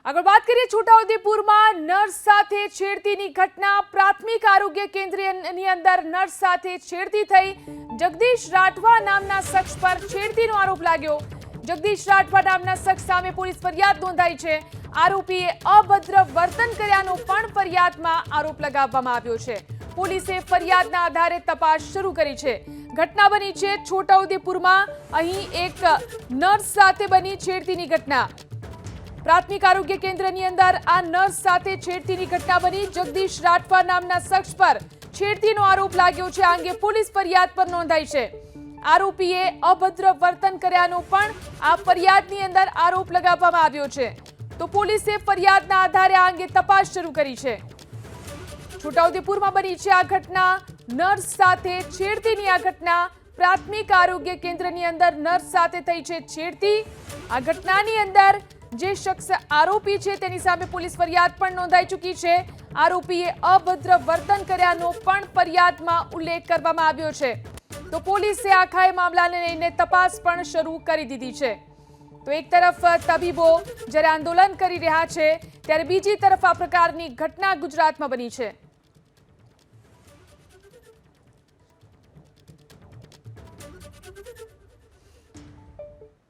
આગળ વાત કરીએ છોટાઉદેપુરમાં નર્સ સાથે છેડતીની ઘટના। પ્રાથમિક આરોગ્ય કેન્દ્રની અંદર નર્સ સાથે છેડતી થઈ। જગદીશ રાઠવા નામના શખ્સ પર છેડતીનો આરોપ લાગ્યો। જગદીશ રાઠવા નામના શખ્સ સામે પોલીસ ફરિયાદ નોંધાઈ છે। આરોપીએ અભદ્ર વર્તન કર્યાનો પણ ફરિયાદમાં આરોપ લગાવવામાં આવ્યો છે। પોલીસે ફરિયાદના આધારે તપાસ શરૂ કરી છે। ઘટના બની છે છોટાઉદેપુરમાં। અહીં એક નર્સ સાથે બની છેડતીની ઘટના। પ્રાથમિક આરોગ્ય કેન્દ્રની અંદર આ નર્સ સાથે છેડતીની ઘટના બની। જગદીશ રાઠવા નામના શખ્સ પર છેડતીનો આરોપ લાગ્યો છે। આ અંગે પોલીસ ફરિયાદ પર નોંધાઈ છે। આરોપીએ અભદ્ર વર્તન કર્યાનો પણ આ ફરિયાદની અંદર આરોપ લગાવવામાં આવ્યો છે। તો પોલીસે ફરિયાદના આધારે આ અંગે તપાસ શરૂ કરી છે। છોટાઉદેપુરમાં બની છે આ ઘટના। નર્સ સાથે છેડતીની આ ઘટના। પ્રાથમિક આરોગ્ય કેન્દ્રની અંદર નર્સ સાથે થઈ છે છેડતી। આ ઘટનાની અંદર જે શખ્સ આરોપી છે તેની સામે પોલીસ ફરિયાદ પણ નોંધાઈ ચૂકી છે। આરોપીએ અભદ્ર વર્તન કર્યાનો પણ ફરિયાદમાં ઉલ્લેખ કરવામાં આવ્યો છે। તો પોલીસે આખા મામલાને લઈને તપાસ પણ શરૂ કરી દીધી છે। તો એક તરફ તબીબો જ્યારે આંદોલન કરી રહ્યા છે ત્યારે બીજી તરફ આ પ્રકારની ઘટના ગુજરાતમાં બની છે।